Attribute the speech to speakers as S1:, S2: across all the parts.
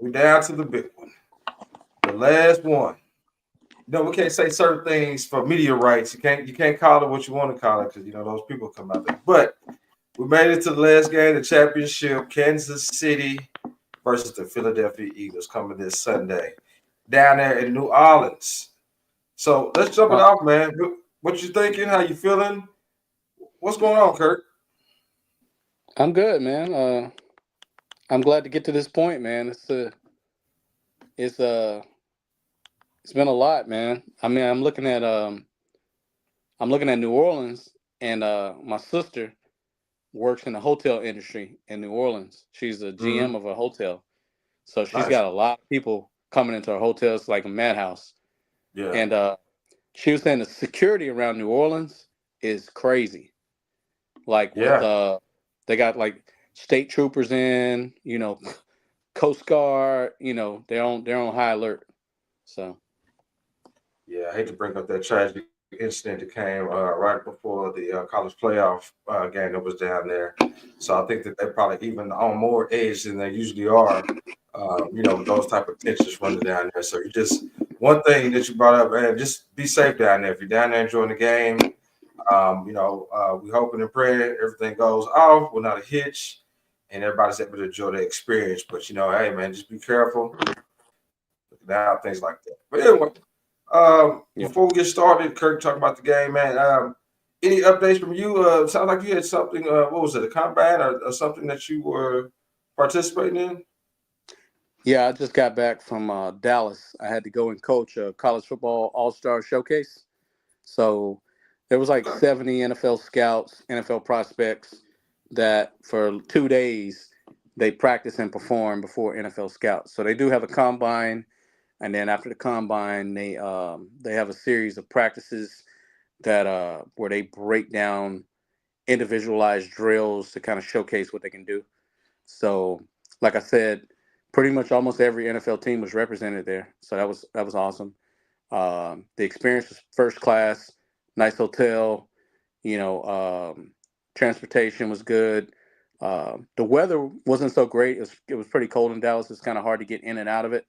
S1: we down to the big one, the last one. No, we can't say certain things for media rights. You can't call it what you want to call it because those people come out there. But we made it to the last game, the championship, Kansas City versus the Philadelphia Eagles coming this Sunday down there in New Orleans. So let's jump it
S2: Uh,
S1: off, man. What you thinking? How you feeling? What's going on, Kirk?
S2: I'm good, man. I'm glad to get to this point, man. It's it's been a lot, man. I mean, I'm looking at New Orleans, and my sister works in the hotel industry in New Orleans. She's a
S1: Mm-hmm.
S2: GM of a hotel, so she's
S1: Nice.
S2: got a lot of people coming into her hotels like a madhouse.
S1: Yeah.
S2: And she was saying the security around New Orleans is crazy. Like with
S1: Yeah.
S2: they got like state troopers in, Coast Guard, they're on high alert. So
S1: Yeah. I hate to bring up that tragic incident that came right before the college playoff game that was down there. So I think that they're probably even on more edge than they usually are. With those type of tensions running down there. So you just one thing that you brought up, man, just be safe down there. If you're down there enjoying the game, we hoping and praying everything goes off without a hitch, and everybody's able to enjoy the experience. But hey, man, just be careful. Look down, things like that. But anyway,
S2: yeah,
S1: before we get started, Kirk, talk about the game, man. Any updates from you? Sounds like you had something. What was it? A combine or something that you were participating in?
S2: yeah. I just got back from Dallas. I had to go and coach a college football All Star Showcase. So there was like
S1: Okay.
S2: 70 NFL scouts, NFL prospects that for 2 days they practice and perform before NFL scouts. So they do have a combine, and then after the combine, they have a series of practices that where they break down individualized drills to kind of showcase what they can do. So, like I said, pretty much almost every NFL team was represented there. So that was awesome. The experience was first class, nice hotel, you know, transportation was good. The weather wasn't so great. It was pretty cold in Dallas. It's kind of hard to get in and out of it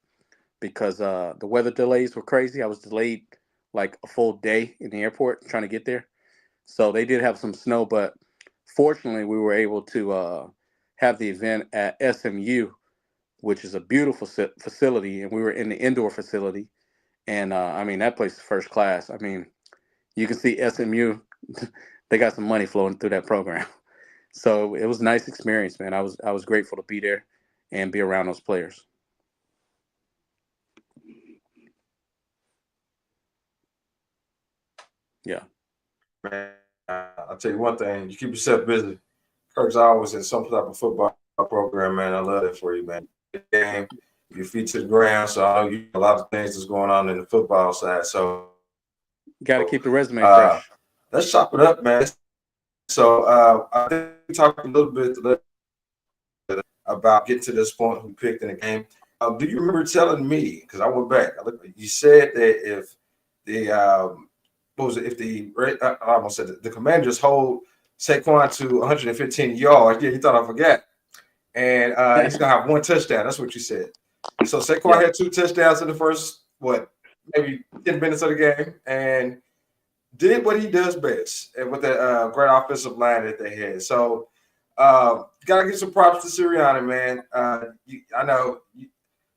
S2: because the weather delays were crazy. I was delayed like a full day in the airport trying to get there. So they did have some snow, but fortunately, we were able to have the event at SMU, which is a beautiful facility, and we were in the indoor facility. And I mean, that place is first class. I mean, you can see SMU; they got some money flowing through that program. So it was a nice experience, man. I was grateful to be there and be around those players. Yeah,
S1: Man, I'll tell you one thing: you keep yourself busy. Kirk's always in some type of football program, man. I love that for you, man. Game, your feet to the ground. So I know you a lot of things that's going on in the football side. So
S2: got to keep the resume
S1: uh,
S2: fresh.
S1: let's chop it up, man. So I think we talked a little bit about getting to this point who picked in the game. Do you remember telling me? Because I went back. You said that if the what was it? If I almost said it, the Commanders hold Saquon to 115 yards. Yeah, you thought I forgot. And he's gonna have one touchdown. That's what you said. So Saquon
S2: Yep.
S1: had two touchdowns in the first maybe 10 minutes of the game, and did what he does best, and with the great offensive line that they had. So gotta give some props to Sirianni, man. I know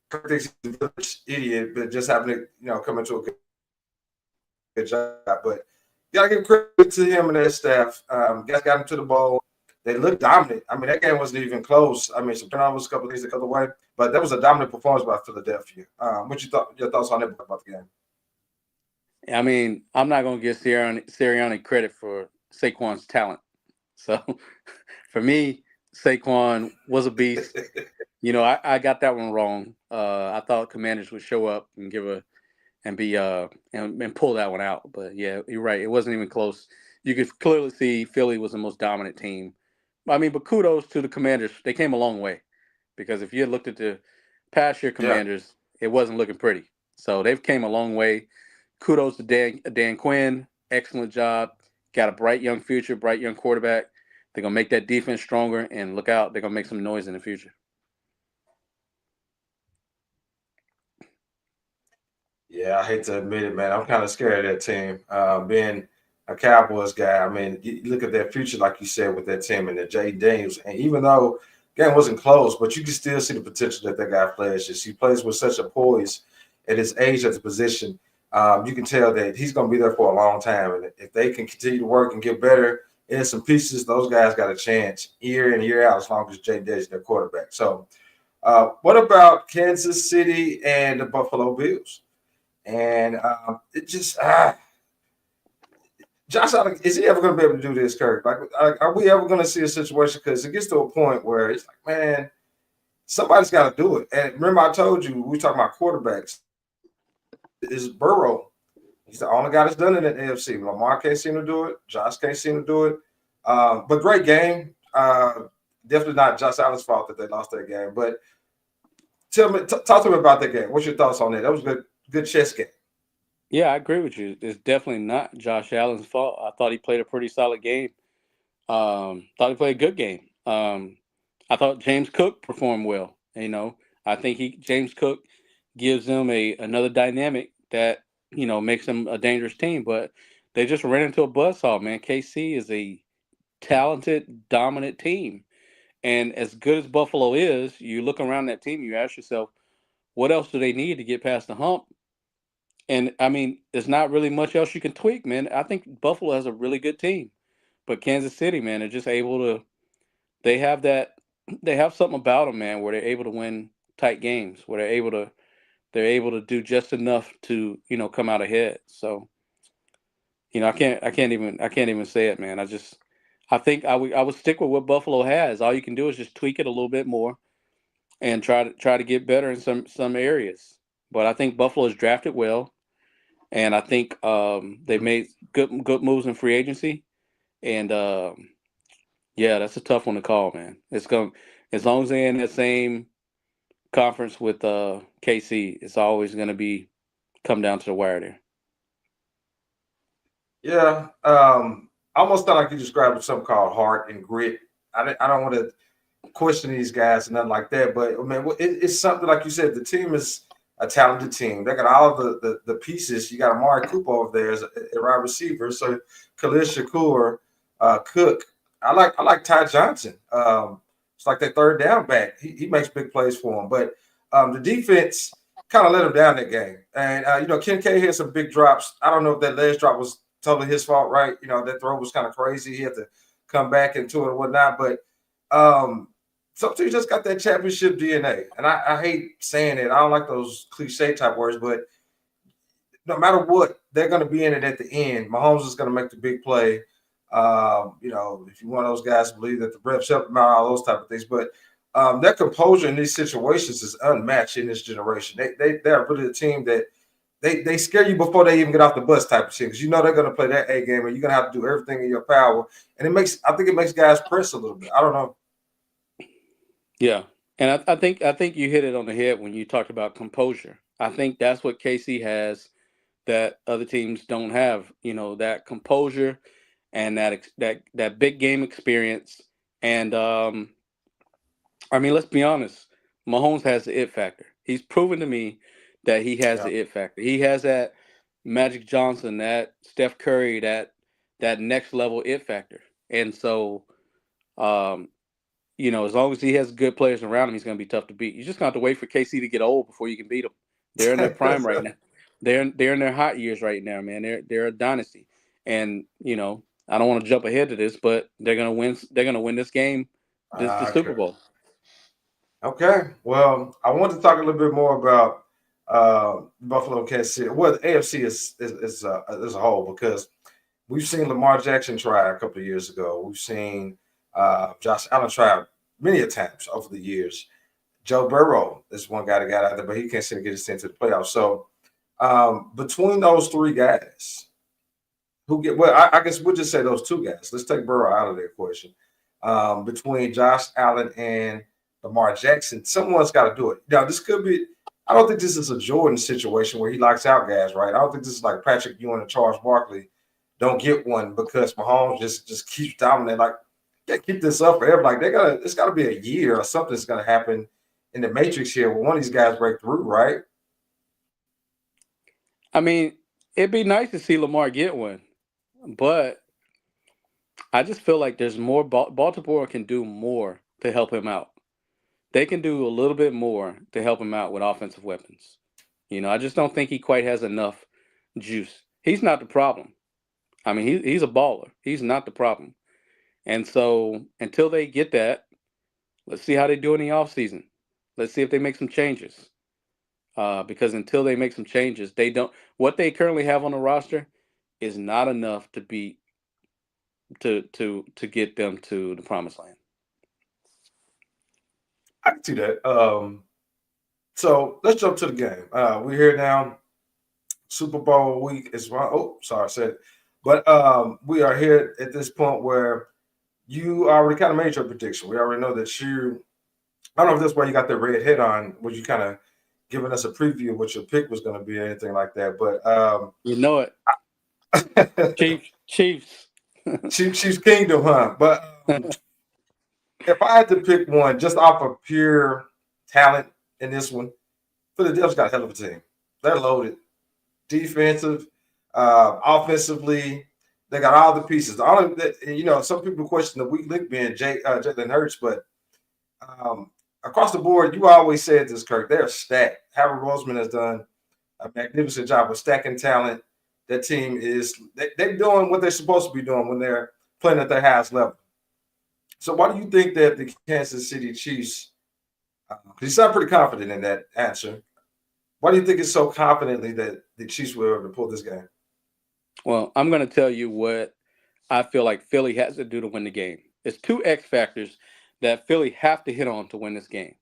S1: Kirk thinks he's a idiot, but just having to come into a good job. But gotta give credit to him and his staff. Guys got him to the bowl. They looked dominant. I mean, that game wasn't even close. I mean, some turnovers, a couple of things that got away, but that was a dominant performance by Philadelphia. What you thought? Your thoughts on that about the game?
S2: I mean, I'm not going to give Sirianni credit for Saquon's talent. So for me, Saquon was a beast. I got that one wrong. I thought Commanders would show up and give a and be and pull that one out. But yeah, you're right. It wasn't even close. You could clearly see Philly was the most dominant team. I mean, but kudos to the Commanders. They came a long way because if you had looked at the past year
S1: Yeah.
S2: Commanders, it wasn't looking pretty. So they've came a long way. Kudos to Dan Quinn. Excellent job. Got a bright young future, bright young quarterback. They're gonna make that defense stronger and look out. They're gonna make some noise in the future.
S1: Yeah, I hate to admit it, man. I'm kind of scared of that team. Being a Cowboys guy, I mean, you look at their future, like you said, with that team and the Jay Daniels. And even though the game wasn't close, but you can still see the potential that guy flashes. He plays with such a poise at his age at the position. You can tell that he's going to be there for a long time. And if they can continue to work and get better in some pieces, those guys got a chance year in, year out, as long as Jay Daniels is their quarterback. So, what about Kansas City and the Buffalo Bills? And it just Josh Allen, is he ever going to be able to do this, Kirk? Like, are we ever going to see a situation? Because it gets to a point where it's like, man, somebody's got to do it. And remember, I told you we were talking about quarterbacks. Is Burrow? He's the only guy that's done it in the AFC. Lamar can't seem to do it. Josh can't seem to do it. But great game. Definitely not Josh Allen's fault that they lost that game. But talk to me about that game. What's your thoughts on that? That was a good chess game.
S2: Yeah, I agree with you. It's definitely not Josh Allen's fault. I thought he played a pretty solid game. Thought he played a good game. I thought James Cook performed well. I think James Cook gives them another dynamic that makes them a dangerous team. But they just ran into a buzzsaw, man. KC is a talented, dominant team, and as good as Buffalo is, you look around that team, you ask yourself, what else do they need to get past the hump? And I mean, there's not really much else you can tweak, man. I think Buffalo has a really good team, but Kansas City, man, are just able to. They have that. They have something about them, man, where they're able to win tight games, where they're able to do just enough to come out ahead. So I can't even say it, man. I think I would stick with what Buffalo has. All you can do is just tweak it a little bit more and try to get better in some areas. But I think Buffalo has drafted well. And I think they've made good moves in free agency. And yeah, that's a tough one to call, man. It's going as long as they're in that same conference with KC, it's always going to be come down to the wire there.
S1: Yeah, I almost thought I could describe it something called heart and grit. I don't want to question these guys and nothing like that, but I mean, it's something like you said. The team is a talented team. They got all of the pieces. You got Amari Cooper over there as a wide receiver. So Khalil Shakur, Cook. I like Ty Johnson. It's like their third down back. He makes big plays for them, but the defense kind of let him down that game. And Kincaid had some big drops. I don't know if that last drop was totally his fault, right? That throw was kind of crazy. He had to come back into it and whatnot. But some teams just got that championship DNA. And I hate saying it. I don't like those cliche type words, but no matter what, they're going to be in it at the end. Mahomes is going to make the big play. If you're one of those guys who believe that the refs help them out, all those type of things. But their composure in these situations is unmatched in this generation. They're really a team that they scare you before they even get off the bus type of shit, because they're going to play that A game and you're going to have to do everything in your power. And I think it makes guys press a little bit. I don't know.
S2: Yeah, and I think you hit it on the head when you talked about composure. I think that's what KC has that other teams don't have. That composure and that big game experience. And I mean, let's be honest. Mahomes has the it factor. He's proven to me that he has
S1: Yeah.
S2: the it factor. He has that Magic Johnson, that Steph Curry, that next level it factor. And so, um, as long as he has good players around him, he's going to be tough to beat. You just got to wait for KC to get old before you can beat them. They're in their prime right now. They're in their hot years right now, man. They're a dynasty, and I don't want to jump ahead to this, but they're gonna win. They're gonna win this game, the Super
S1: Okay.
S2: Bowl.
S1: Okay. Well, I want to talk a little bit more about Buffalo, Kansas City. Well, the AFC is as a whole, because we've seen Lamar Jackson try a couple of years ago. We've seen Josh Allen try many a times over the years. Joe Burrow is one guy that got out there, but he can't seem to get his team to the playoffs. So between those three guys, I guess we'll just say those two guys. Let's take Burrow out of the equation. Between Josh Allen and Lamar Jackson, someone's got to do it. Now, this could be. I don't think this is a Jordan situation where he locks out guys, right? I don't think this is like Patrick Ewing and Charles Barkley don't get one because Mahomes just keeps dominating. Like, they keep this up forever. Like, it's got to be a year or something's going to happen in the matrix here where one of these guys break through, right?
S2: I mean, it'd be nice to see Lamar get one, but I just feel like there's more. Baltimore can do more to help him out. They can do a little bit more to help him out with offensive weapons. I just don't think he quite has enough juice. He's not the problem. I mean, he's a baller. He's not the problem. And so until they get that, let's see how they do in the offseason. Let's see if they make some changes. Because until they make some changes, they don't. What they currently have on the roster is not enough to beat to get them to the promised land.
S1: I can see that. So let's jump to the game. We're here now. Super Bowl week is one. Oh, sorry, I said it. But we are here at this point where you already kind of made your prediction. We already know that you. I don't know if that's why you got the red head on. Was you kind of giving us a preview of what your pick was going to be or anything like that? But
S2: You know it, Chiefs.
S1: Chiefs Kingdom, huh? But if I had to pick one just off of pure talent in this one, Philadelphia's got a hell of a team. They're loaded, defensive, offensively. They got all the pieces. The only some people question the weak link being Jalen Hurts, but across the board, you always said this, Kirk. They're stacked. Howard Roseman has done a magnificent job of stacking talent. That team they're doing what they're supposed to be doing when they're playing at their highest level. So why do you think that the Kansas City Chiefs, because you sound pretty confident in that answer, why do you think it's so confidently that the Chiefs were able to pull this game?
S2: Well, I'm going to tell you what I feel like Philly has to do to win the game. It's two X factors that Philly have to hit on to win this game.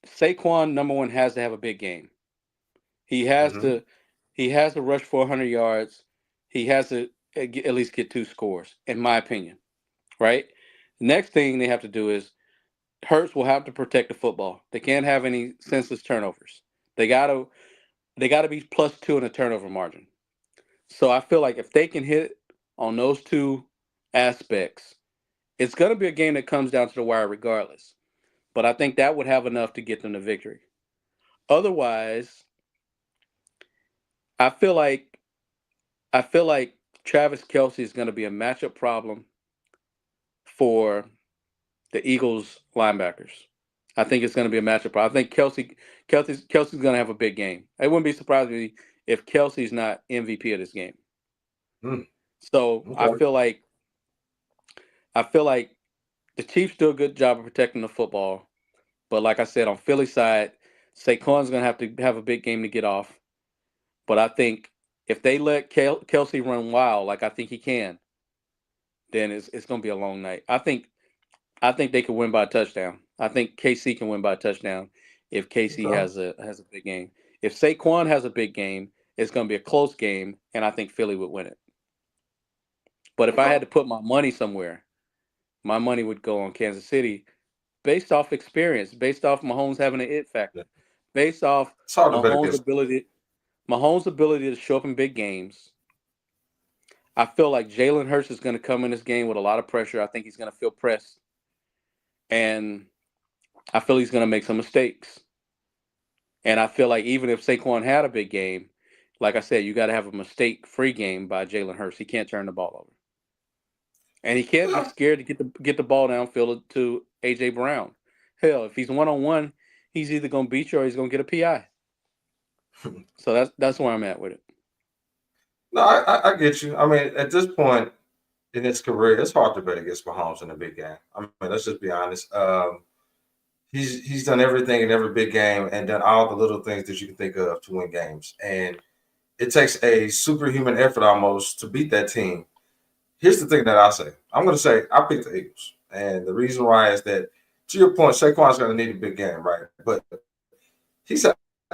S2: Saquon, number one, has to have a big game. He has
S1: Mm-hmm.
S2: to rush 400 yards. He has to at least get 2 scores, in my opinion. Right? The next thing they have to do is Hurts will have to protect the football. They can't have any senseless turnovers. They gotta be +2 in the turnover margin. So I feel like if they can hit on those two aspects, it's gonna be a game that comes down to the wire regardless. But I think that would have enough to get them the victory. Otherwise, I feel like Travis Kelce is gonna be a matchup problem for the Eagles linebackers. I think it's going to be a matchup problem. I think Kelsey's going to have a big game. It wouldn't be surprising me if Kelsey's not MVP of this game. So
S1: Okay.
S2: I feel like the Chiefs do a good job of protecting the football, but like I said, on Philly's side, Saquon's going to have a big game to get off. But I think if they let Kelsey run wild, like I think he can, then it's going to be a long night. I think they can win by a touchdown. I think KC can win by a touchdown if KC
S1: Okay.
S2: has a big game. If Saquon has a big game, it's going to be a close game, and I think Philly would win it. But if I had to put my money somewhere, my money would go on Kansas City based off experience, based off Mahomes having an it factor, based off
S1: It's hard to bet
S2: Mahomes'
S1: against.
S2: ability to show up in big games. I feel like Jalen Hurts is going to come in this game with a lot of pressure. I think he's going to feel pressed. And I feel he's going to make some mistakes. And I feel like even if Saquon had a big game, like I said, you got to have a mistake-free game by Jalen Hurts. He can't turn the ball over. And he can't be scared to get the ball downfield to A.J. Brown. Hell, if he's one-on-one, he's either going to beat you or he's going to get a PI. So that's where I'm at with it.
S1: No, I get you. I mean, at this point in his career, it's hard to bet against Mahomes in a big game. I mean, let's just be honest. He's done everything in every big game and done all the little things that you can think of to win games. And it takes a superhuman effort almost to beat that team. Here's the thing that I say. I'm going to say I picked the Eagles. And the reason why is that, to your point, Saquon's going to need a big game, right? But he's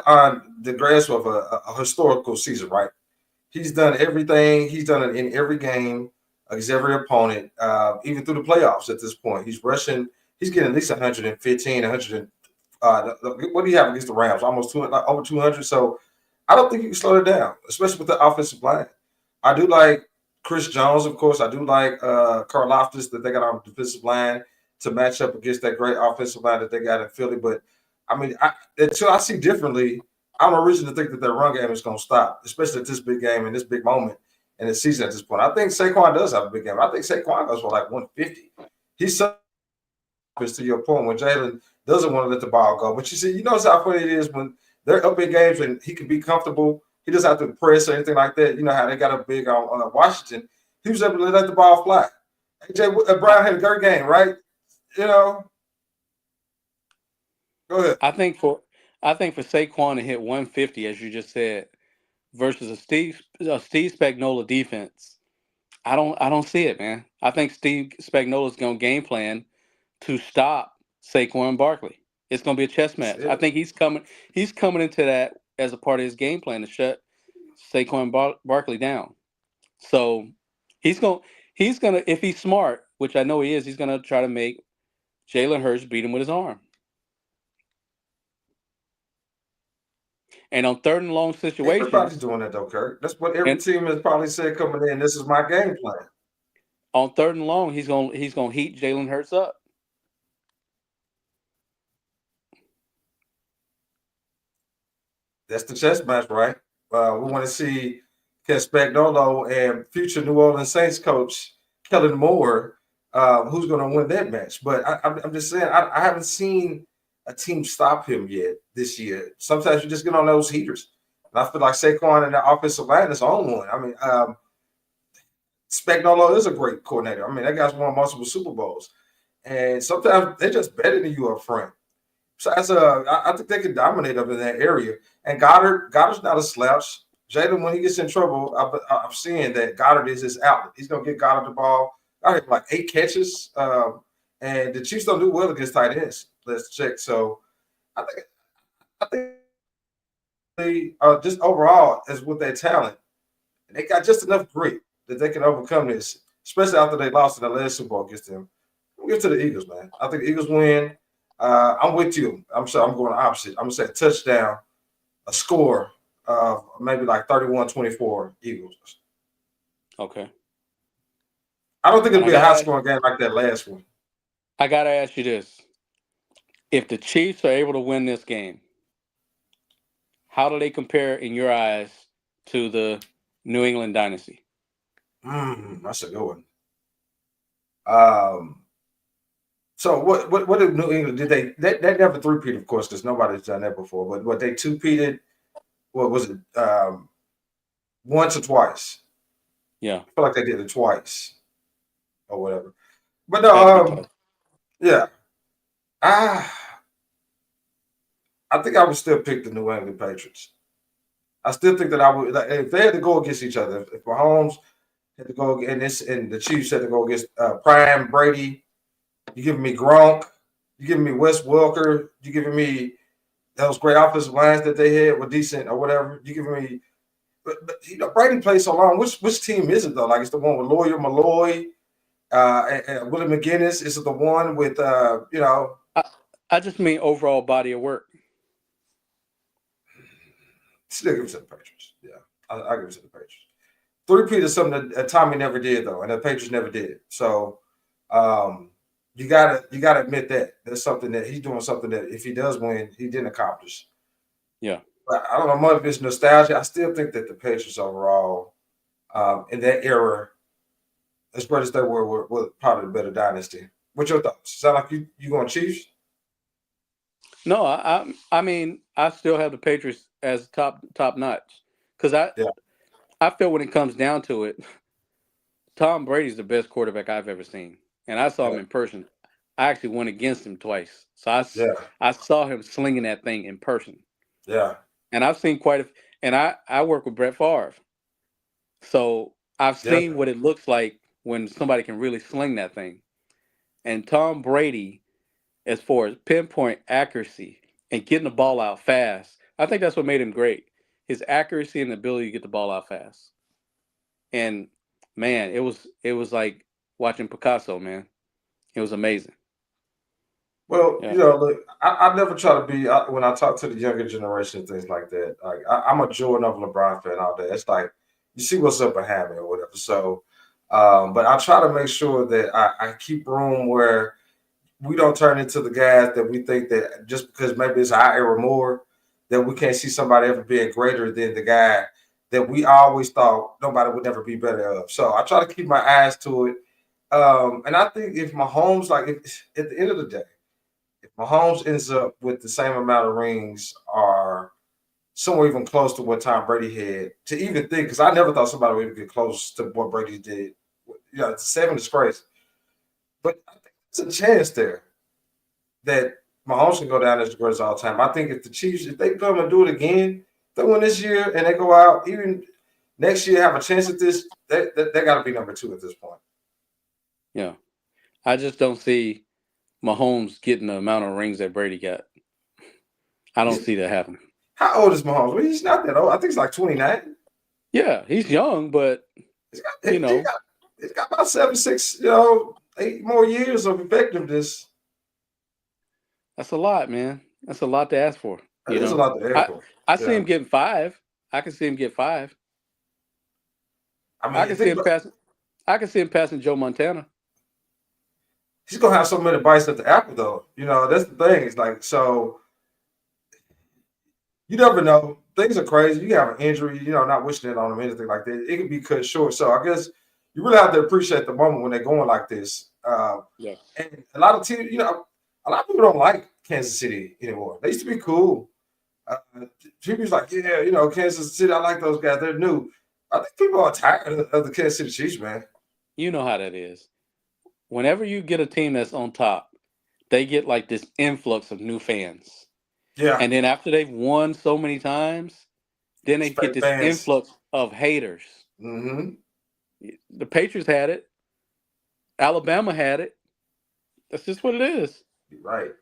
S1: on the grasp of a historical season, right? He's done everything. He's done it in every game against every opponent, even through the playoffs at this point. He's rushing. He's getting at least 115, 100. What do you have against the Rams? Almost 200, like over 200. So I don't think you can slow it down, especially with the offensive line. I do like Chris Jones, of course. I do like Carl Loftus that they got on the defensive line to match up against that great offensive line that they got in Philly. But I mean, until I see differently, I have no reason to think that their run game is going to stop, especially at this big game and this big moment in the season at this point. I think Saquon does have a big game. I think Saquon goes for like 150. He's so to your point when Jalen doesn't want to let the ball go. But you see, you notice how funny it is when they're up in games and he can be comfortable. He doesn't have to press or anything like that. You know how they got a big on Washington. He was able to let the ball fly. AJ Brown had a great game, right? You know, go ahead.
S2: I think for Saquon to hit 150, as you just said, versus a Steve Spagnuolo defense, I don't see it, man. I think Steve Spagnuolo's going to game plan to stop Saquon Barkley. It's going to be a chess match. I think he's coming into that as a part of his game plan to shut Saquon Barkley down. So he's going to, if he's smart, which I know he is, he's going to try to make Jalen Hurts beat him with his arm. And on third and long situations,
S1: everybody's doing that though, Kirk. That's what every team has probably said coming in. This is my game plan.
S2: On third and long, he's gonna heat Jalen Hurts up.
S1: That's the chess match, right? We want to see Spagnuolo and future New Orleans Saints coach Kellen Moore, who's going to win that match. But I'm just saying, I haven't seen a team stop him yet this year. Sometimes you just get on those heaters. And I feel like Saquon and the offensive line is on one. I mean, Spagnuolo is a great coordinator. I mean, that guy's won multiple Super Bowls. And sometimes they're just better than you up front. So I think they can dominate up in that area. And Goddard's not a slouch. Jalen, when he gets in trouble, I'm seeing that Goddard is his outlet. He's going to get Goddard the ball. I think like 8 catches. And the Chiefs don't do well against tight ends. Let's check. So I think they just overall as with their talent, they got just enough grit that they can overcome this, especially after they lost in the last Super Bowl against them. We'll get to the Eagles, man. I think the Eagles win. I'm with you. I'm going the opposite. I'm going to say a touchdown, a score of maybe like 31-24 Eagles.
S2: Okay.
S1: I don't think it'll be a high-scoring game like that last one.
S2: I got to ask you this. If the Chiefs are able to win this game, how do they compare in your eyes to the New England dynasty?
S1: That's a good one. So what did New England did they never three-peat, of course, because nobody's done that before. But what they two-peated, what was it? Once or twice?
S2: Yeah,
S1: I feel like they did it twice or whatever. But no, yeah. I think I would still pick the New England Patriots. I still think that I would, like, if they had to go against each other, if Mahomes had to go against and the Chiefs had to go against Prime Brady. You giving me Gronk, you giving me Wes Welker, you giving me those great offensive lines that they had were decent or whatever. You giving me, but you know, Brady played so long. Which team is it though? Like it's the one with Lawyer Malloy, and Willie McGinnis. Is it the one with you know?
S2: I just mean overall body of work.
S1: Still give it to the Patriots. Yeah, I give it to the Patriots. Three-peat is something that Tommy never did though, and the Patriots never did. So. You gotta admit that that's something that he's doing something that if he does win, he didn't accomplish.
S2: Yeah,
S1: but I don't know much of it's nostalgia. I still think that the Patriots overall, in that era, as great as they were probably the better dynasty. What's your thoughts? Sound like you going Chiefs?
S2: No, I mean I still have the Patriots as top notch because I feel when it comes down to it, Tom Brady's the best quarterback I've ever seen. And I saw him in person. I actually went against him twice. So I saw him slinging that thing in person.
S1: Yeah.
S2: And I've seen and I work with Brett Favre. So I've seen what it looks like when somebody can really sling that thing. And Tom Brady, as far as pinpoint accuracy and getting the ball out fast, I think that's what made him great. His accuracy and the ability to get the ball out fast. And man, it was like watching Picasso, man. It was amazing.
S1: Well, you know, look, I never try to be when I talk to the younger generation, things like that. Like I'm a Jordan of LeBron fan all day. It's like you see what's up behind me or whatever. So, but I try to make sure that I keep room where we don't turn into the guys that we think that just because maybe it's our era more that we can't see somebody ever being greater than the guy that we always thought nobody would never be better of. So I try to keep my eyes to it. And I think if Mahomes, like, if, at the end of the day, if Mahomes ends up with the same amount of rings or somewhere even close to what Tom Brady had, to even think, because I never thought somebody would get close to what Brady did. You know, it's 7 is crazy. But I think there's a chance there that Mahomes can go down as the greatest of all time. I think if the Chiefs, if they come and do it again, they win this year and they go out, even next year have a chance at this, they got to be number 2 at this point.
S2: Yeah. I just don't see Mahomes getting the amount of rings that Brady got. I don't see that happening.
S1: How old is Mahomes? Well, he's not that old. I think he's like 29.
S2: Yeah, he's young, but
S1: he's got about 7, 6, 8 more years of effectiveness.
S2: That's a lot, man. That's a lot to ask for.
S1: That is a lot to ask for.
S2: I see him getting 5. I can see him get 5.
S1: I mean,
S2: I can see him passing Joe Montana.
S1: He's gonna have so many bites at the apple, though. That's the thing. It's like, so you never know. Things are crazy. You have an injury, not wishing it on him, anything like that. It could be cut short. So I guess you really have to appreciate the moment when they're going like this.
S2: Yeah.
S1: And a lot of teams, a lot of people don't like Kansas City anymore. They used to be cool. People's like, yeah, Kansas City, I like those guys. They're new. I think people are tired of the Kansas City Chiefs, man.
S2: You know how that is. Whenever you get a team that's on top, they get like this influx of new fans.
S1: Yeah.
S2: And then after they've won so many times, then they get this influx of haters.
S1: Mm-hmm.
S2: The Patriots had it. Alabama had it. That's just what it is.
S1: Right.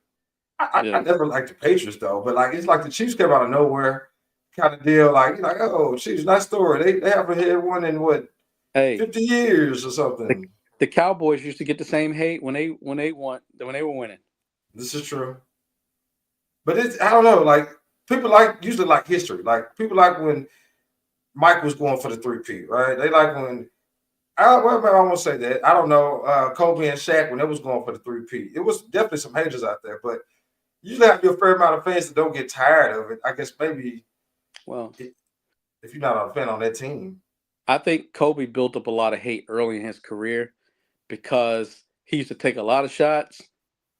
S1: I never liked the Patriots, though, but like it's like the Chiefs came out of nowhere kind of deal. Like, you're like, oh, Chiefs, nice story. They haven't had one in 50 years or something.
S2: The Cowboys used to get the same hate when they were winning.
S1: This is true. But I don't know, like people usually like history. Like people like when Mike was going for the 3-peat, right? They like when I won't say that. I don't know. Kobe and Shaq when they was going for the 3-peat. It was definitely some haters out there, but you usually have a fair amount of fans that don't get tired of it. I guess maybe if you're not a fan on that team.
S2: I think Kobe built up a lot of hate early in his career because he used to take a lot of shots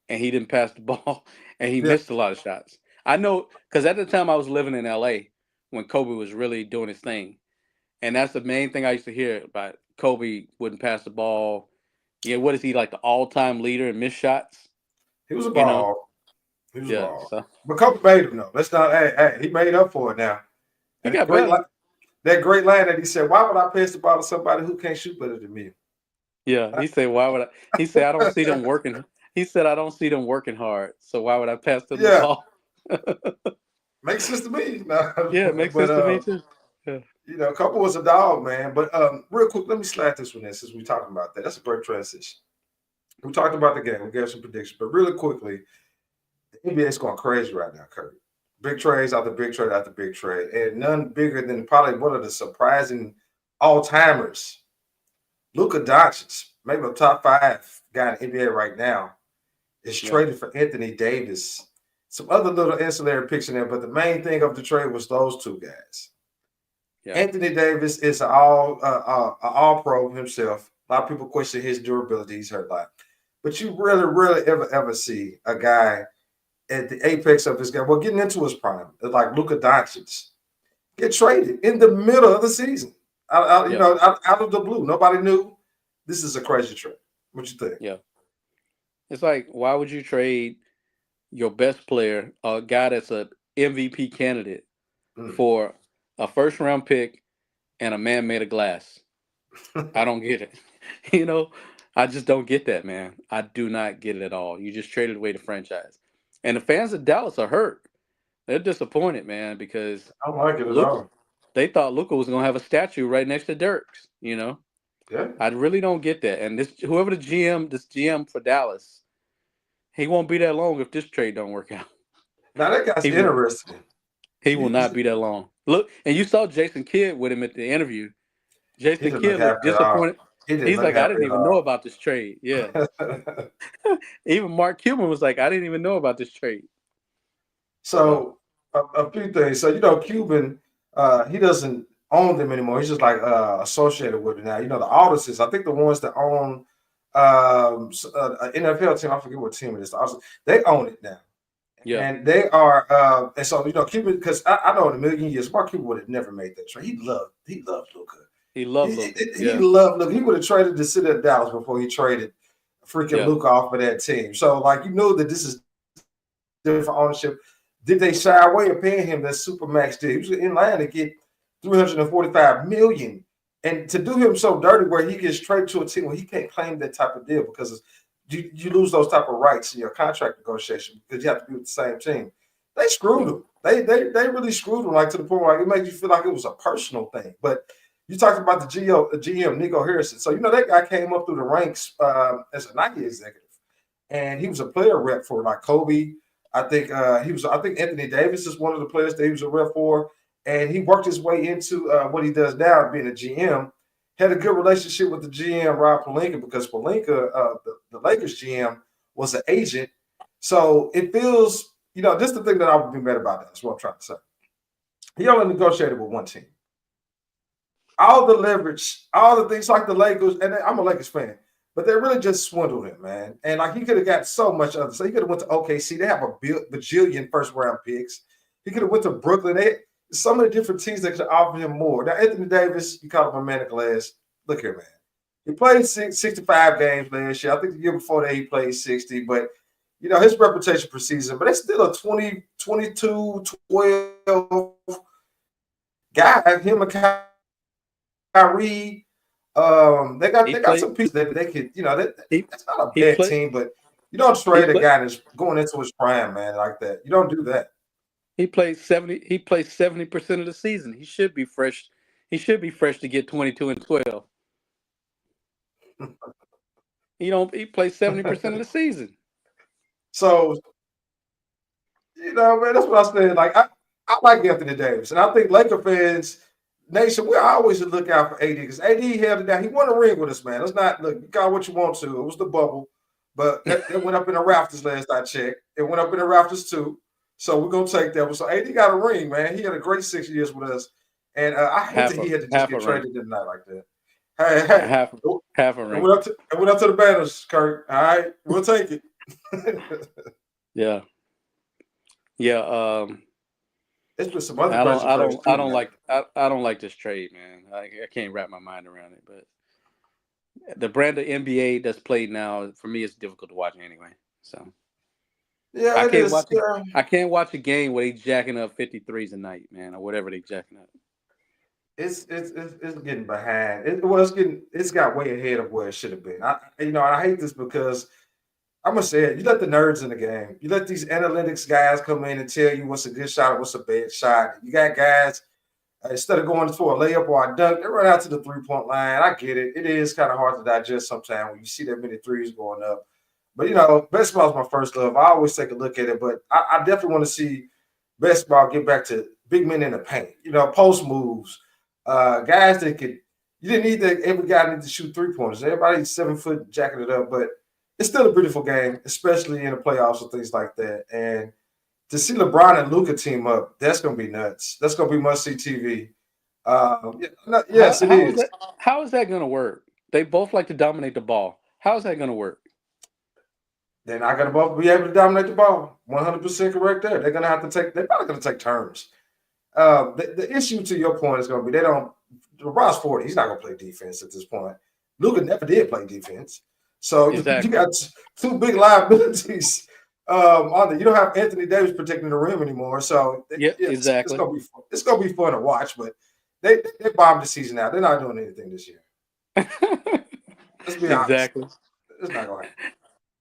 S2: and he didn't pass the ball and he missed a lot of shots. I know because at the time I was living in LA when Kobe was really doing his thing. And that's the main thing I used to hear about Kobe wouldn't pass the ball. Yeah, what is he, like the all-time leader in missed shots?
S1: He was a ball. He was a ball.
S2: So.
S1: But Kobe made him, though. Let's not, he made up for it now.
S2: He got better.
S1: That great line that he said, why would I pass the ball to somebody who can't shoot better than me?
S2: Yeah, he said, why would I? He said, I don't see them working. He said, I don't see them working hard. So why would I pass them the ball?
S1: Makes sense to me. No.
S2: Yeah, it makes sense to me too. Yeah.
S1: Kobe was a dog, man. But real quick, let me slide this one in since we're talking about that. That's a great transition. We talked about the game. We gave some predictions. But really quickly, the NBA is going crazy right now, Kirk. Big trades after big trade after big trade. And none bigger than probably one of the surprising all-timers. Luka Doncic, maybe a top 5 guy in the NBA right now, is traded for Anthony Davis. Some other little ancillary picks in there, but the main thing of the trade was those 2 guys. Yeah. Anthony Davis is an all-pro himself. A lot of people question his durability. He's hurt a lot. But you rarely ever see a guy at the apex of his game, getting into his prime, like Luka Doncic, get traded in the middle of the season. Out of the blue. Nobody knew. This is a crazy trade. What you think?
S2: Yeah. It's like, why would you trade your best player, a guy that's an MVP candidate, for a first-round pick and a man made of glass? I don't get it. I just don't get that, man. I do not get it at all. You just traded away the franchise. And the fans of Dallas are hurt. They're disappointed, man, because
S1: I don't like it at all.
S2: They thought Luka was going to have a statue right next to Dirk's, Yeah. I really don't get that. And whoever this GM for Dallas, he won't be that long if this trade don't work out.
S1: Now that guy's interesting.
S2: He will not be that long. Look, and you saw Jason Kidd with him at the interview. Jason Kidd looked disappointed. He's like, I didn't even know about this trade. Yeah. Even Mark Cuban was like, I didn't even know about this trade.
S1: So a few things. So Cuban, he doesn't own them anymore. He's just like associated with it now. The Auditors, I think the ones that own an NFL team, I forget what team it is. They own it now.
S2: Yeah,
S1: And they are, and so Cuban, because I know in a million years, Mark Cuban would have never made that trade. He loved Luka.
S2: he loved
S1: He,
S2: Luka.
S1: he
S2: Yeah,
S1: loved Luka. He would have traded to sit at Dallas before he traded freaking
S2: yeah.
S1: Luka off of that team. So like that this is different ownership. Did they shy away of paying him that super max deal? He was in line to get 345 million, and to do him so dirty where he gets traded to a team where he can't claim that type of deal because you lose those type of rights in your contract negotiation because you have to be with the same team. They screwed him. They really screwed him, like to the point where it made you feel like it was a personal thing. But you talked about the GM Nico Harrison. So that guy came up through the ranks as a Nike executive, and he was a player rep for like Kobe. I think I think Anthony Davis is one of the players that he was a rep for, and he worked his way into what he does now, being a GM. Had a good relationship with the GM Rob Pelinka because Pelinka, the Lakers GM, was an agent. So it feels, this is the thing that I would be mad about. That's what I'm trying to say. He only negotiated with one team. All the leverage, all the things like the Lakers, and I'm a Lakers fan, but they really just swindled him, man. And like he could have got so much other. So he could have went to OKC. They have a bajillion first round picks. He could have went to Brooklyn. So many different teams that could offer him more. Now Anthony Davis, you call him a man of glass. Look here, man. He played 65 games last year. I think the year before that he played 60. But his reputation precedes him. But it's still a 20, 22, 12 guy. Him and Kyrie. They got some pieces that they could, that's not a bad team, but you don't trade a guy that's going into his prime, man, like that. You don't do that.
S2: He plays 70% of the season. He should be fresh. He should be fresh to get 22 and 12. He plays 70% of the season.
S1: So, man, that's what I said. Like I like Anthony Davis, and I think Laker fans. Nation, we always should look out for AD because AD held it down. He won a ring with us, man. Let's not look. You got what you want to. It was the bubble, but it went up in the rafters last I checked. It went up in the rafters too. So we're gonna take that one. So AD got a ring, man. He had a great 6 years with us, and I hate that he had to just get traded tonight like that. Hey,
S2: half a ring.
S1: It went up to the banners, Kirk. All right, we'll take it.
S2: Yeah.
S1: It's been some other.
S2: I don't like this trade, man. I can't wrap my mind around it. But the brand of NBA that's played now, for me, it's difficult to watch anyway. So
S1: yeah,
S2: I can't watch a game where they jacking up 53s a night, man, or whatever they jacking up.
S1: It's getting behind. It's got way ahead of where it should have been. I hate this because I'm gonna say it. You let the nerds in the game. You let these analytics guys come in and tell you what's a good shot or what's a bad shot. You got guys instead of going for a layup or a dunk, they run out to the 3-point line. I get it. It is kind of hard to digest sometimes when you see that many threes going up. But basketball is my first love. I always take a look at it. But I definitely want to see basketball get back to big men in the paint. Post moves, guys that could. You didn't need that. Every guy needs to shoot 3-pointers. Everybody's 7 foot jacking it up, but it's still a beautiful game, especially in the playoffs and things like that. And to see LeBron and Luka team up, that's going to be nuts. That's going to be must-see TV. Yes, it is.
S2: How is that going to work? They both like to dominate the ball. How is that going to work?
S1: They're not going to both be able to dominate the ball. 100% correct there. They're going to have to take – they're probably going to take turns. The issue, to your point, is going to be LeBron's 40. He's not going to play defense at this point. Luka never did play defense. So
S2: exactly.
S1: You got two big liabilities on there. You don't have Anthony Davis protecting the rim anymore. So
S2: exactly.
S1: It's gonna be fun to watch, but they bombed the season out. They're not doing anything this year. Let's be honest.
S2: Exactly.
S1: It's not gonna happen.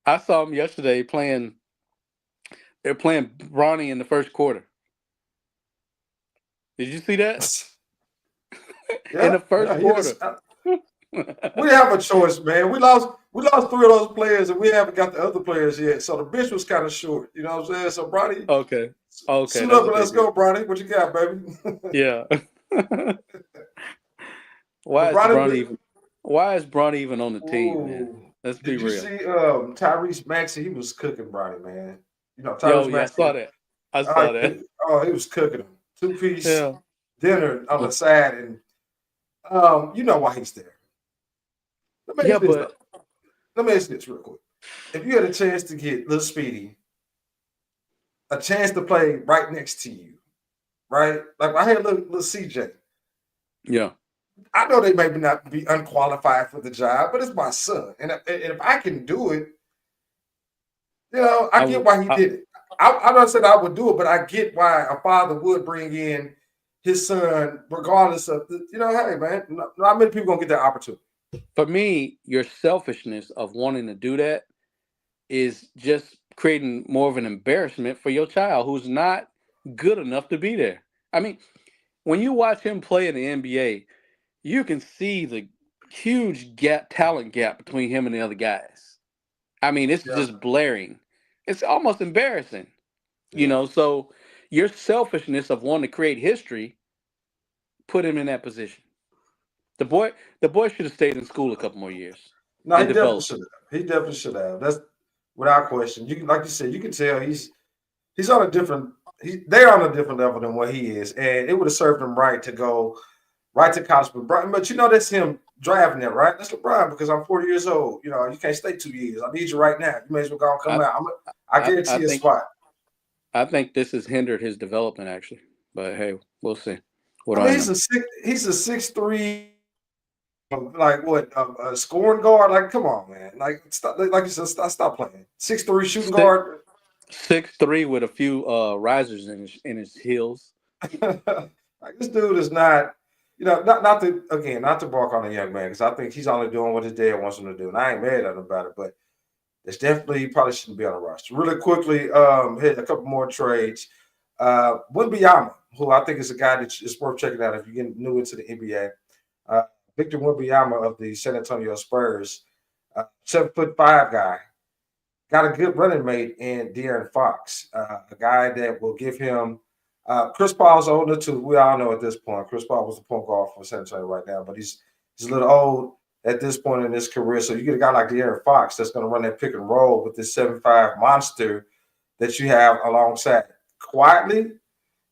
S2: I saw them yesterday playing. They're playing Bronny in the first quarter. Did you see that? In the first quarter.
S1: We have a choice, man. We lost 3 of those players, and we haven't got the other players yet. So the bench was kind of short. You know what I'm saying? So Bronny,
S2: okay,
S1: suit up and let's go, Bronny. What you got, baby?
S2: Yeah. Why is Bronny even on the team, man? Let's be real.
S1: Did you see Tyrese Maxey? He was cooking Bronny, man. Tyrese Maxey.
S2: I saw that. I saw that.
S1: He was cooking them 2-piece
S2: Yeah.
S1: dinner on the side, and you know why he's there. Let me
S2: Yeah,
S1: ask this though.
S2: but
S1: Let me ask this real quick. If you had a chance to get Lil Speedy a chance to play right next to you, right? Like I had little CJ.
S2: yeah,
S1: I know they may not be unqualified for the job, but it's my son, and if I can do it, I
S2: I
S1: get
S2: would.
S1: why he did it. I'm not saying I would do it, but I get why a father would bring in his son, regardless of hey man, not many people gonna get that opportunity.
S2: For me, your selfishness of wanting to do that is just creating more of an embarrassment for your child who's not good enough to be there. I mean, when you watch him play in the NBA, you can see the huge talent gap between him and the other guys. I mean, it's
S1: Yeah,
S2: just blaring. It's almost embarrassing,
S1: yeah.
S2: So your selfishness of wanting to create history put him in that position. The boy, the boy should have stayed in school a couple more years
S1: No, he
S2: and
S1: definitely
S2: developed.
S1: should have. He definitely should have. That's without question. You can, like you said, you can tell he's on a different. They're on a different level than what he is, and it would have served him right to go right to college. But that's him driving there, right? That's LeBron because I'm 40 years old. You can't stay 2 years. I need you right now. You may as well go and come
S2: I,
S1: out. I
S2: I
S1: guarantee you a
S2: think
S1: spot.
S2: I think this has hindered his development actually. But hey, we'll see. What
S1: I
S2: do
S1: mean,
S2: I know?
S1: he's a 6'3", like what a scoring guard. Like, come on, man. Like, stop, like you said, stop playing. 6'3" shooting
S2: Six
S1: guard.
S2: 6'3" with a few risers in his heels.
S1: Like this dude is not. Not to bark on a young man because I think he's only doing what his dad wants him to do, and I ain't mad at him about it. But it's definitely probably shouldn't be on the roster. Really quickly, hit a couple more trades. Wembanyama, who I think is a guy that is worth checking out if you're getting new into the NBA. Uh, Victor Wembanyama of the San Antonio Spurs, 7'5" guy, got a good running mate in De'Aaron Fox, a guy that will give him. Chris Paul's older too. We all know at this point. Chris Paul was the point guard for San Antonio right now, but he's a little old at this point in his career. So you get a guy like De'Aaron Fox that's going to run that pick and roll with this 7'5" monster that you have alongside. Quietly,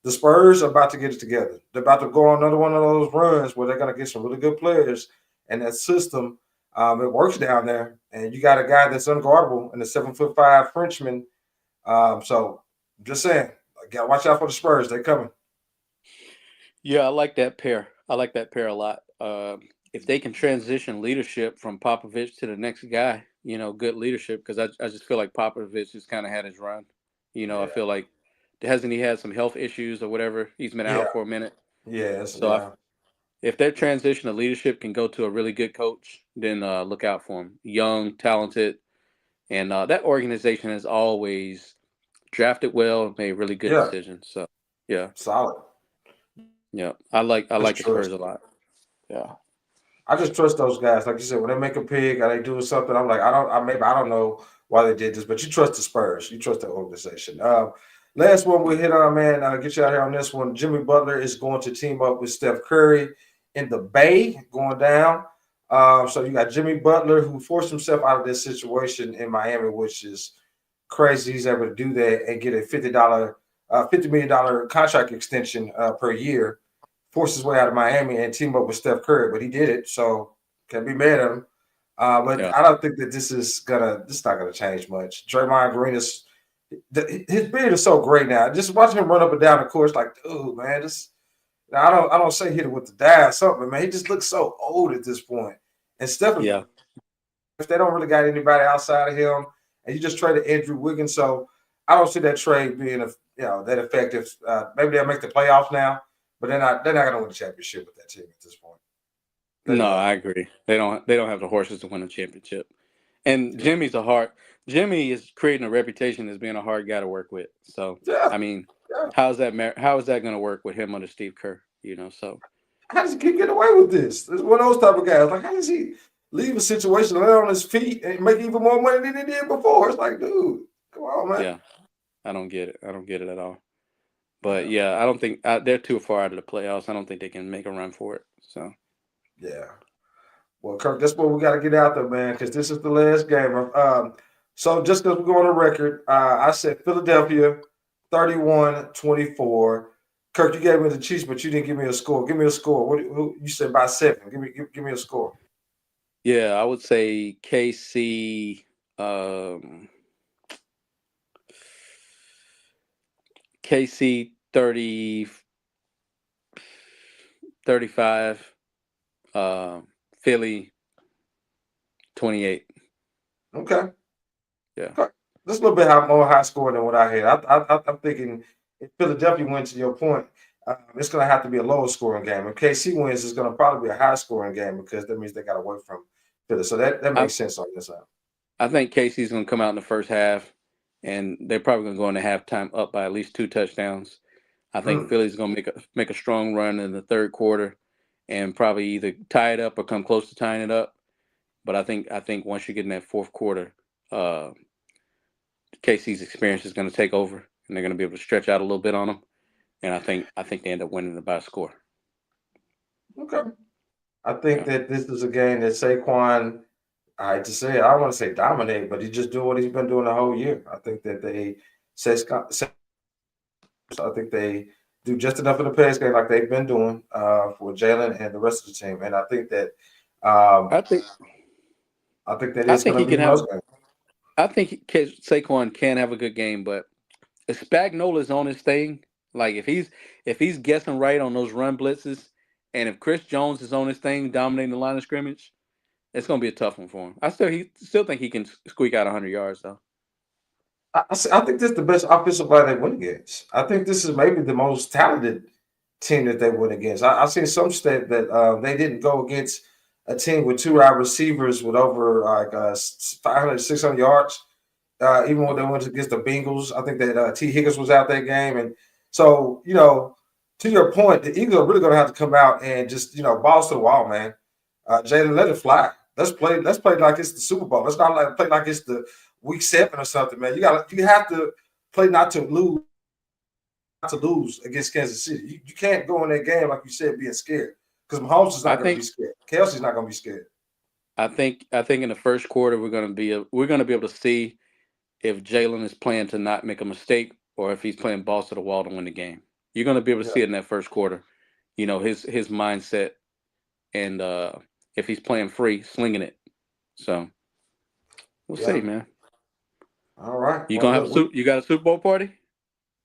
S1: the Spurs are about to get it together. They're about to go on another one of those runs where they're going to get some really good players, and that system it works down there. And you got a guy that's unguardable and a 7'5" Frenchman. So just saying, got to watch out for the Spurs. They're coming.
S2: Yeah, I like that pair. I like that pair a lot. If they can transition leadership from Popovich to the next guy, good leadership, because I just feel like Popovich just kind of had his run. I
S1: Yeah,
S2: feel like hasn't he had some health issues or whatever? He's been
S1: yeah,
S2: out for a minute.
S1: yes,
S2: So
S1: yeah,
S2: if their transition of leadership can go to a really good coach, then look out for him. Young, talented, and that organization has always drafted well, made really good
S1: yeah,
S2: decisions. So yeah,
S1: solid.
S2: yeah, I like
S1: Just
S2: the Spurs
S1: trust.
S2: a lot. Yeah.
S1: I just trust those guys. Like you said, when they make a pick or they doing something, I'm like, I don't know why they did this, but you trust the Spurs. You trust the organization. Last one we hit on, man. Get you out here on this one. Jimmy Butler is going to team up with Steph Curry in the Bay going down. So you got Jimmy Butler who forced himself out of this situation in Miami, which is crazy. He's able to do that and get a $50 million contract extension per year, forced his way out of Miami and team up with Steph Curry, but he did it, so can't be mad at him. But
S2: Yeah.
S1: I don't think that this is not gonna change much. Draymond Green his beard is so great now. Just watching him run up and down the course, like, dude, man, this. I don't say hit it with the dye or something, man. He just looks so old at this point. And Steph,
S2: Yeah.
S1: if they don't really got anybody outside of him, and you just traded Andrew Wiggins, so I don't see that trade being that effective. Maybe they'll make the playoffs now, but they're not going to win the championship with that team at this point. They're
S2: No,
S1: done.
S2: I agree. They don't have the horses to win a championship. And
S1: Yeah,
S2: Jimmy is creating a reputation as being a hard guy to work with. So
S1: yeah,
S2: I mean,
S1: yeah.
S2: how is that going to work with him under Steve Kerr? So
S1: How does he keep getting away with this? This is one of those type of guys. Like, how does he leave a situation, land on his feet, and make even more money than he did before? It's like, dude, come on, man.
S2: yeah, I don't get it. I don't get it at all. But
S1: Yeah,
S2: yeah, I don't think they're too far out of the playoffs. I don't think they can make a run for it. So
S1: yeah. Well, Kirk, that's what we got to get out there, man, because this is the last game. So just because we're going on record, I said Philadelphia 31-24. Kirk, you gave me the Chiefs, but you didn't give me a score. Give me a score. You said by 7. Give me a score.
S2: Yeah, I would say KC. Um, KC 30, 35. Philly 28.
S1: Okay.
S2: Yeah.
S1: Just a little bit more high score than what I had. I'm thinking if Philadelphia wins, to your point, it's going to have to be a lower scoring game. If KC wins, it's going to probably be a high scoring game because that means they got away from Philly. So that
S2: I
S1: makes sense on this side.
S2: I think KC's going to come out in the first half, and they're probably going to go into halftime up by at least 2 touchdowns. I think
S1: Mm,
S2: Philly's going to make a strong run in the third quarter, and probably either tie it up or come close to tying it up. But I think once you get in that fourth quarter, uh, KC's experience is going to take over, and they're going to be able to stretch out a little bit on them. And I think they end up winning it by a score.
S1: okay. I think
S2: Yeah,
S1: that this is a game that Saquon, I hate to say it, I don't want to say dominate, but he's just doing what he's been doing the whole year. I think that I think they do just enough in the pass game like they've been doing for Jalen and the rest of the team. And um,
S2: I think
S1: I think that
S2: I
S1: it's
S2: think
S1: going
S2: he
S1: to be
S2: can
S1: one of
S2: have.
S1: those games.
S2: I think Saquon can have a good game, but if Spagnola's on his thing, like if he's guessing right on those run blitzes, and if Chris Jones is on his thing, dominating the line of scrimmage, it's gonna be a tough one for him. Still think he can squeak out 100 yards though.
S1: I think this is the best offensive line they win against. I think this is maybe the most talented team that they win against. I've seen some stat that they didn't go against a team with 2 wide receivers with over like 500, 600 yards. Even when they
S2: Okay.
S1: went against the Bengals, I think that T. Higgins was out that game. And so, to your point, the Eagles are really going to have to come out and just, balls to the wall, man. Jalen, let it fly. Let's play. Let's play like it's the Super Bowl. Let's not play like it's the week 7 or something, man. You have to play not to lose against Kansas City. You can't go in that game like you said being scared because Mahomes is
S2: I
S1: not going to be
S2: think
S1: scared. Kelsey's not going to be scared.
S2: I think in the first quarter we're gonna be able to see if Jalen is playing to not make a mistake or if he's playing balls to the wall to win the game. You're gonna be able to
S1: Yeah,
S2: see it in that first quarter. His mindset and if he's playing free, slinging it. So we'll see,
S1: yeah.
S2: man.
S1: All right.
S2: You
S1: Well,
S2: gonna have
S1: look,
S2: you got a Super Bowl party?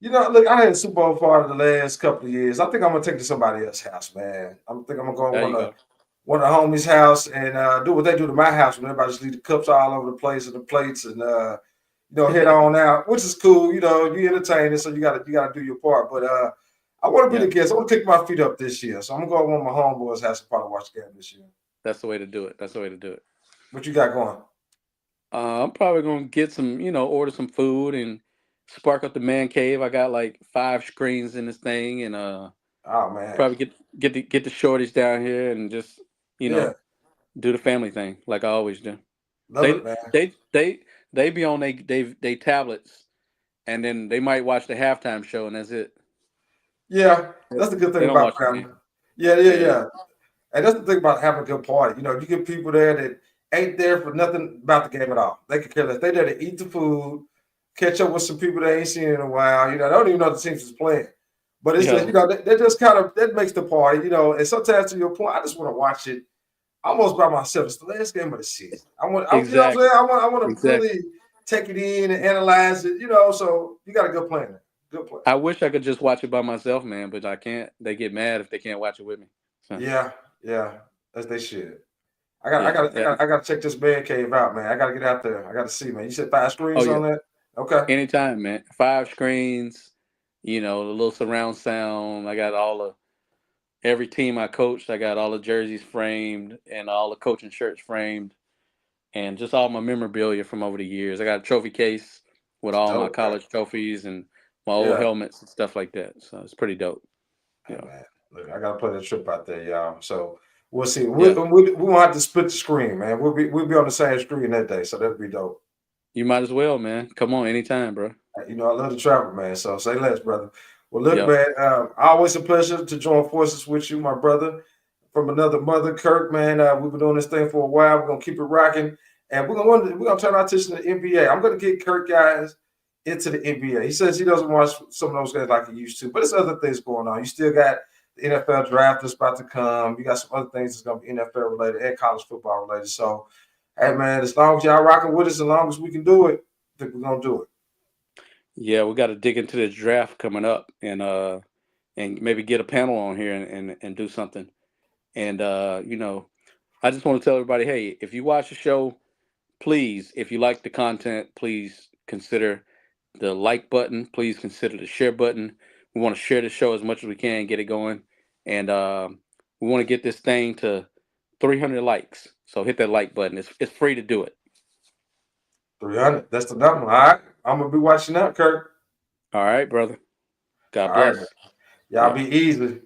S1: look, I had a Super Bowl party the last couple of years. I think I'm gonna take it to somebody else's house, man. I'm gonna go to
S2: There you go.
S1: one of the homies' house and do what they do to my house when everybody just leave the cups all over the place and the plates and head on out, which is cool. You entertaining, so you gotta do your part. But I want to be
S2: Yeah,
S1: the guest. I want to kick my feet up this year, so I'm gonna go to one of my homeboys' house and probably watch the game this year.
S2: that's the way to do it. That's the way to do it.
S1: What you got going?
S2: I'm probably gonna get some, order some food and spark up the man cave. I got like 5 screens in this thing, and
S1: Oh man,
S2: probably get the shorties down here and just you
S1: yeah,
S2: know do the family thing like I always do.
S1: love it,
S2: They
S1: man.
S2: they be on they tablets, and then they might watch the halftime show, and that's it.
S1: Yeah, that's the good
S2: They
S1: thing
S2: don't
S1: about
S2: watch the
S1: family.
S2: game.
S1: Yeah, yeah,
S2: Yeah,
S1: yeah. And that's the thing about having a good party. You get people there that ain't there for nothing about the game at all. They could care less. They there to eat the food, catch up with some people they ain't seen in a while. They don't even know the teams is playing. But it's just,
S2: yeah,
S1: that just kind of that makes the party. And sometimes to your point, I just want to watch it almost by myself. It's the last game of the season. You know what I'm saying?
S2: exactly,
S1: I want to
S2: exactly.
S1: really take it in and analyze it. So you got a good plan there. Good plan.
S2: I wish I could just watch it by myself, man, but I can't. They get mad if they can't watch it with me. So
S1: Yeah, yeah, as they should. I got, I
S2: yeah,
S1: got, I
S2: yeah.
S1: got, I got to check this man cave out, man. I got to get out there. I got to see, man. You said 5
S2: Oh
S1: screens
S2: yeah,
S1: on that? Okay.
S2: anytime, man. 5 screens, the little surround sound. I got all the every team I coached. I got all the jerseys framed and all the coaching shirts framed, and just all my memorabilia from over the years. I got a trophy case with
S1: It's
S2: all my
S1: dope, man.
S2: college trophies and my old
S1: Yeah.
S2: helmets and stuff like that. So it's pretty dope.
S1: Hey,
S2: Yeah,
S1: man. Look, I got to play the trip out there, y'all. So we'll see.
S2: yeah.
S1: We won't have to split the screen, man. We'll be on the same screen that day, so that'll be dope.
S2: You might as well, man. Come on, anytime, bro.
S1: I love to travel, man. So say less, brother. Well, look,
S2: Yep.
S1: man. Always a pleasure to join forces with you, my brother, from another mother, Kirk. Man, we've been doing this thing for a while. We're gonna keep it rocking, and we're gonna turn our attention to the NBA. I'm gonna get Kirk, guys. into the NBA. He says he doesn't watch some of those guys like he used to, but there's other things going on. You still got the NFL draft that's about to come. You got some other things that's going to be NFL related and college football related. So, hey, man, as long as y'all rocking with us, as long as we can do it, I think we're going to do it.
S2: Yeah, we got to dig into the draft coming up and maybe get a panel on here and do something. And I just want to tell everybody, hey, if you watch the show, please, if you like the content, please consider the like button. Please consider the share button. We want to share the show as much as we can, get it going, and we want to get this thing to 300 likes. So hit that like button. It's free to do it.
S1: 300. That's the number. All right. I'm going to be watching out, Kirk.
S2: All right, brother. God
S1: All
S2: bless.
S1: right. Y'all be easy.